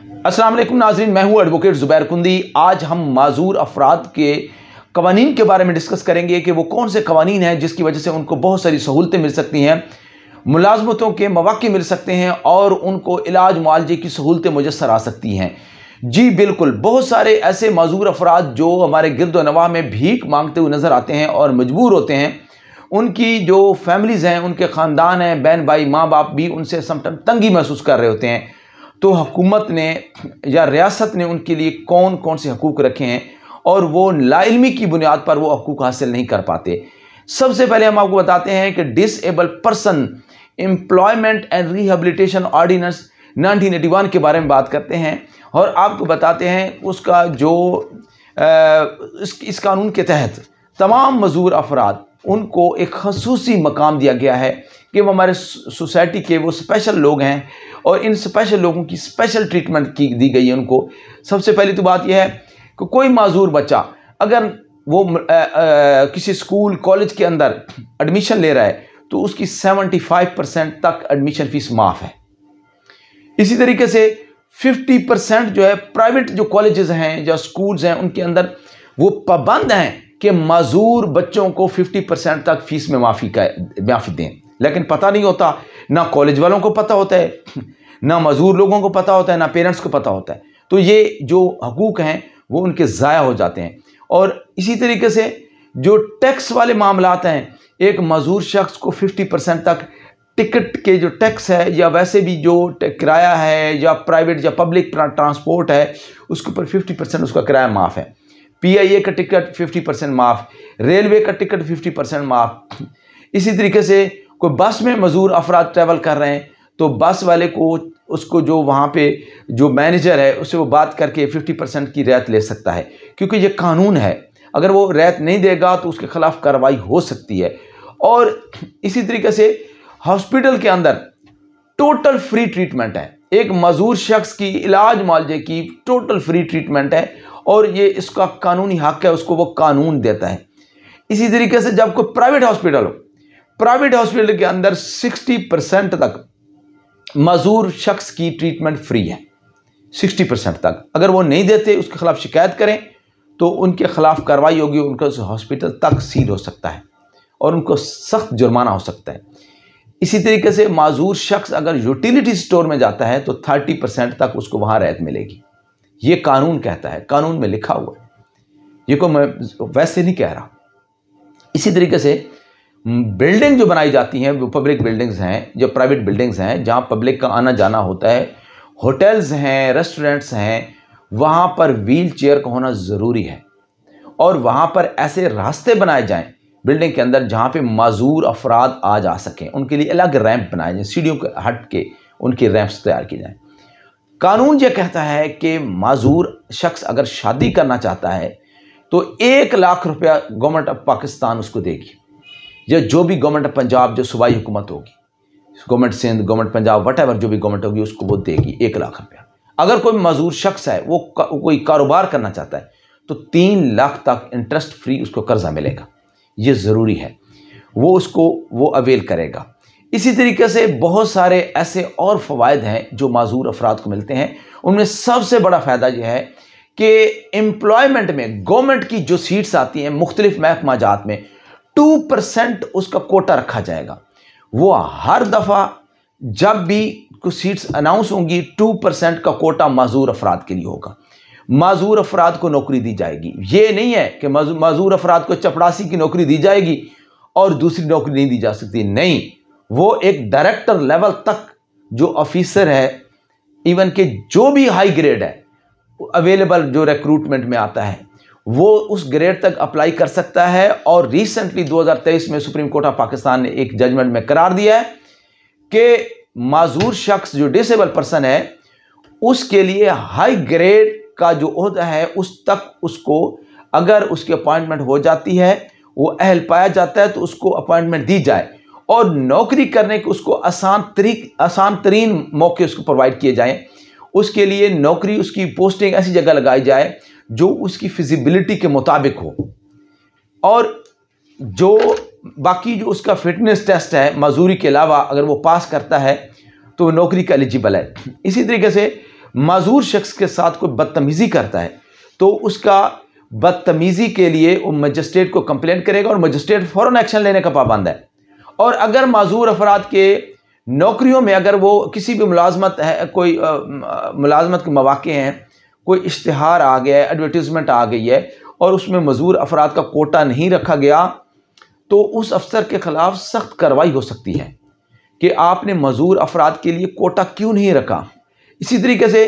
अस्सलाम वालेकुम नाज़रीन, मैं हूँ एडवोकेट ज़ुबैर कुंदी। आज हम माज़ूर अफराद के कवानीन के बारे में डिस्कस करेंगे कि वो कौन से कवानीन हैं जिसकी वजह से उनको बहुत सारी सहूलतें मिल सकती हैं, मुलाजमतों के मौक़े मिल सकते हैं और उनको इलाज मुआलजे की सहूलतें मुयस्सर आ सकती हैं। जी बिल्कुल, बहुत सारे ऐसे माज़ूर अफराद जो हमारे गिरदो नवाह में भीख मांगते हुए नज़र आते हैं और मजबूर होते हैं, उनकी जो फैमिलीज़ हैं, उनके ख़ानदान हैं, बहन भाई माँ बाप भी उनसे समटाइम तंगी महसूस कर रहे होते हैं। तो हुकूमत ने या रियासत ने उनके लिए कौन कौन से हकूक़ रखे हैं और वो लाइल्मी की बुनियाद पर वो हकूक़ हासिल नहीं कर पाते। सबसे पहले हम आपको बताते हैं कि disable person employment and rehabilitation ordinance 1981 के बारे में बात करते हैं और आपको बताते हैं उसका जो इस कानून के तहत तमाम मजूर अफराद उनको एक खसूसी मकाम दिया गया है कि वो हमारे सोसाइटी के वो स्पेशल लोग हैं और इन स्पेशल लोगों की स्पेशल ट्रीटमेंट की दी गई है उनको। सबसे पहली तो बात यह है कि कोई माजूर बच्चा अगर वो किसी स्कूल कॉलेज के अंदर एडमिशन ले रहा है तो उसकी 75% तक एडमिशन फ़ीस माफ़ है। इसी तरीके से 50% जो है प्राइवेट जो कॉलेजेस हैं या स्कूल्स हैं उनके अंदर वो पाबंद हैं कि माजूर बच्चों को 50% तक फीस में माफ़ी दें, लेकिन पता नहीं होता, ना कॉलेज वालों को पता होता है, ना मजूर लोगों को पता होता है, ना पेरेंट्स को पता होता है। तो ये जो हकूक़ हैं वो उनके ज़ाया हो जाते हैं। और इसी तरीके से जो टैक्स वाले मामलात हैं, एक मजूर शख्स को 50% तक टिकट के जो टैक्स है या वैसे भी जो किराया है या प्राइवेट या पब्लिक ट्रांसपोर्ट है उसके ऊपर 50% उसका किराया माफ़ है। PIA का टिकट 50% माफ़, रेलवे का टिकट 50% माफ़। इसी तरीके से कोई बस में मजूर अफराद ट्रैवल कर रहे हैं तो बस वाले को उसको जो वहाँ पे जो मैनेजर है उससे वो बात करके 50% की रियायत ले सकता है, क्योंकि ये कानून है। अगर वो रियायत नहीं देगा तो उसके ख़िलाफ़ कार्रवाई हो सकती है। और इसी तरीके से हॉस्पिटल के अंदर टोटल फ्री ट्रीटमेंट है, एक मजूर शख्स की इलाज मुआलजे की टोटल फ्री ट्रीटमेंट है और ये इसका कानूनी हक़ है, उसको वो कानून देता है। इसी तरीके से जब कोई प्राइवेट हॉस्पिटल हो, प्राइवेट हॉस्पिटल के अंदर 60% तक मजूर शख्स की ट्रीटमेंट फ्री है, 60% तक। अगर वो नहीं देते उसके खिलाफ शिकायत करें तो उनके खिलाफ कार्रवाई होगी, उनका हॉस्पिटल तक सील हो सकता है और उनको सख्त जुर्माना हो सकता है। इसी तरीके से माजूर शख्स अगर यूटिलिटी स्टोर में जाता है तो 30% तक उसको वहाँ रियायत मिलेगी। ये कानून कहता है, कानून में लिखा हुआ है, ये को मैं वैसे नहीं कह रहा। इसी तरीके से बिल्डिंग जो बनाई जाती हैं वो पब्लिक बिल्डिंग्स हैं, जो प्राइवेट बिल्डिंग्स हैं जहाँ पब्लिक का आना जाना होता है, होटल्स हैं, रेस्टोरेंट्स हैं, वहाँ पर व्हील चेयर का होना ज़रूरी है और वहाँ पर ऐसे रास्ते बनाए जाएं बिल्डिंग के अंदर जहाँ पे माजूर अफराद आ जा सकें, उनके लिए अलग रैंप बनाए जाएं, सीढ़ियों के हट के उनकी रैंप्स तैयार की जाएं। कानून ये कहता है कि माजूर शख्स अगर शादी करना चाहता है तो 1 लाख रुपया गवर्नमेंट ऑफ पाकिस्तान उसको देगी, या जो भी गवर्नमेंट ऑफ पंजाब, जो सूबाई हुकूमत होगी, government Sindh, government Punjab, what जो भी गवर्नमेंट होगी उसको वो देगी 1 लाख रुपया। अगर कोई मजूर शख्स है वो कोई कारोबार करना चाहता है तो 3 लाख तक इंटरेस्ट फ्री उसको कर्जा मिलेगा। ये ज़रूरी है, वो उसको वो अवेल करेगा। इसी तरीके से बहुत सारे ऐसे और फ़वाइद हैं जो माजूर अफराद को मिलते हैं। उनमें सबसे बड़ा फ़ायदा यह है कि एम्प्लॉयमेंट में गवर्नमेंट की जो सीट्स आती हैं मुख्तलिफ महकमा जात में 2% उसका कोटा रखा जाएगा। वो हर दफ़ा जब भी कुछ सीट्स अनाउंस होंगी 2% का कोटा माजूर अफराद के लिए होगा। माजूर अफराद को नौकरी दी जाएगी। ये नहीं है कि माजूर अफराद को चपड़ासी की नौकरी दी जाएगी और दूसरी नौकरी नहीं दी जा सकती, नहीं। वो एक डायरेक्टर लेवल तक जो ऑफिसर है, इवन के जो भी हाई ग्रेड है अवेलेबल जो रिक्रूटमेंट में आता है, वो उस ग्रेड तक अप्लाई कर सकता है। और रिसेंटली 2023 में सुप्रीम कोर्ट ऑफ पाकिस्तान ने एक जजमेंट में करार दिया है कि माजूर शख्स जो डिसेबल पर्सन है उसके लिए हाई ग्रेड का जो ओहदा है उस तक उसको अगर उसकी अपॉइंटमेंट हो जाती है, वो अहल पाया जाता है तो उसको अपॉइंटमेंट दी जाए और नौकरी करने के उसको आसान तरीन मौके उसको प्रोवाइड किए जाएं। उसके लिए नौकरी, उसकी पोस्टिंग ऐसी जगह लगाई जाए जो उसकी फिजिबिलिटी के मुताबिक हो और जो बाकी जो उसका फिटनेस टेस्ट है मजदूरी के अलावा अगर वो पास करता है तो नौकरी का एलिजिबल है। इसी तरीके से معذور شخص کے ساتھ کوئی بدتمیزی کرتا ہے تو اس کا بدتمیزی کے لیے وہ مجسٹریٹ کو کمپلین کرے گا اور مجسٹریٹ فوراً ایکشن لینے کا پابند ہے۔ اور اگر معذور افراد کے نوکریوں میں اگر وہ کسی بھی ملازمت ہے، کوئی ملازمت کے مواقع ہیں، کوئی اشتہار آ گیا ہے، ایڈورٹیزمنٹ آ گئی ہے اور اس میں معذور افراد کا کوٹا نہیں رکھا گیا تو اس افسر کے خلاف سخت کارروائی ہو سکتی ہے کہ آپ نے معذور افراد کے لیے کوٹا کیوں نہیں رکھا۔ اسی طریقے سے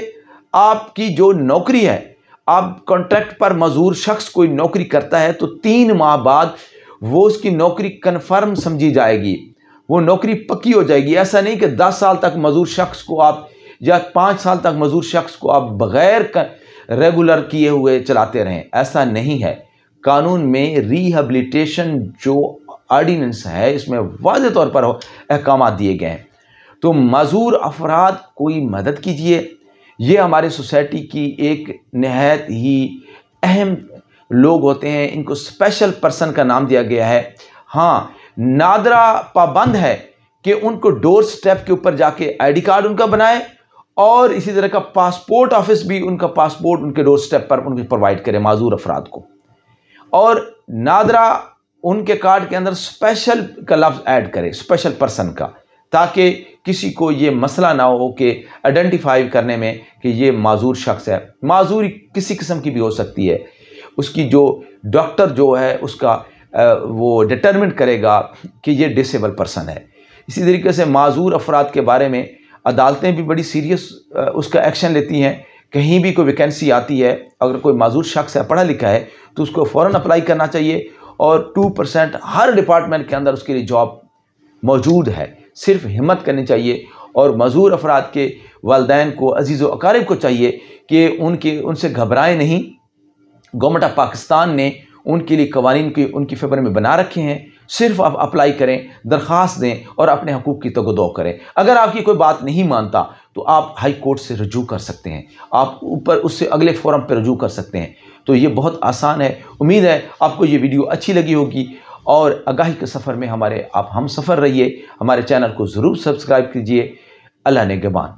آپ کی جو نوکری ہے، آپ کانٹریکٹ پر معذور شخص کوئی نوکری کرتا ہے تو 3 ماہ بعد وہ اس کی نوکری کنفرم سمجھی جائے گی، وہ نوکری پکی ہو جائے گی۔ ایسا نہیں کہ 10 سال تک معذور شخص کو آپ یا 5 سال تک معذور شخص کو آپ بغیر ریگولر کیے ہوئے چلاتے رہیں، ایسا نہیں ہے۔ قانون میں ریہیبلیٹیشن جو آرڈیننس ہے اس میں واضح طور پر احکامات دیے گئے ہیں۔ تو معذور افراد کوئی مدد کیجیے، یہ ہمارے سوسائٹی کی ایک نہایت ہی اہم لوگ ہوتے ہیں، ان کو اسپیشل پرسن کا نام دیا گیا ہے۔ ہاں، نادرا پابند ہے کہ ان کو ڈور سٹیپ کے اوپر جا کے آئی ڈی کارڈ ان کا بنائے اور اسی طرح کا پاسپورٹ آفس بھی ان کا پاسپورٹ ان کے ڈور سٹیپ پر ان کو پرووائڈ کرے معذور افراد کو، اور نادرا ان کے کارڈ کے اندر اسپیشل کا لفظ ایڈ کرے، اسپیشل پرسن کا، تاکہ کسی کو یہ مسئلہ نہ ہو کہ آئیڈینٹیفائی کرنے میں کہ یہ معذور شخص ہے۔ معذوری کسی قسم کی بھی ہو سکتی ہے، اس کی جو ڈاکٹر جو ہے اس کا وہ ڈٹرمنٹ کرے گا کہ یہ ڈسیبل پرسن ہے۔ اسی طریقے سے معذور افراد کے بارے میں عدالتیں بھی بڑی سیریس اس کا ایکشن لیتی ہیں۔ کہیں بھی کوئی ویکینسی آتی ہے، اگر کوئی معذور شخص ہے، پڑھا لکھا ہے، تو اس کو فوراً اپلائی کرنا چاہیے، اور 2% ہر ڈپارٹمنٹ کے اندر اس کے لیے جاب موجود ہے۔ صرف ہمت کرنی چاہیے، اور معذور افراد کے والدین کو، عزیز و اقارب کو چاہیے کہ ان سے گھبرائیں نہیں۔ گورنمنٹ آف پاکستان نے ان کے لیے قوانین ان کی فیور میں بنا رکھے ہیں، صرف آپ اپلائی کریں، درخواست دیں اور اپنے حقوق کی تگودو کریں۔ اگر آپ کی کوئی بات نہیں مانتا تو آپ ہائی کورٹ سے رجوع کر سکتے ہیں، آپ اوپر اس سے اگلے فورم پہ رجوع کر سکتے ہیں۔ تو یہ بہت آسان ہے۔ امید ہے آپ کو یہ ویڈیو اچھی لگی ہوگی، اور آگاہی کے سفر میں آپ ہم سفر رہیے۔ ہمارے چینل کو ضرور سبسکرائب کیجیے۔ اللہ نگہبان۔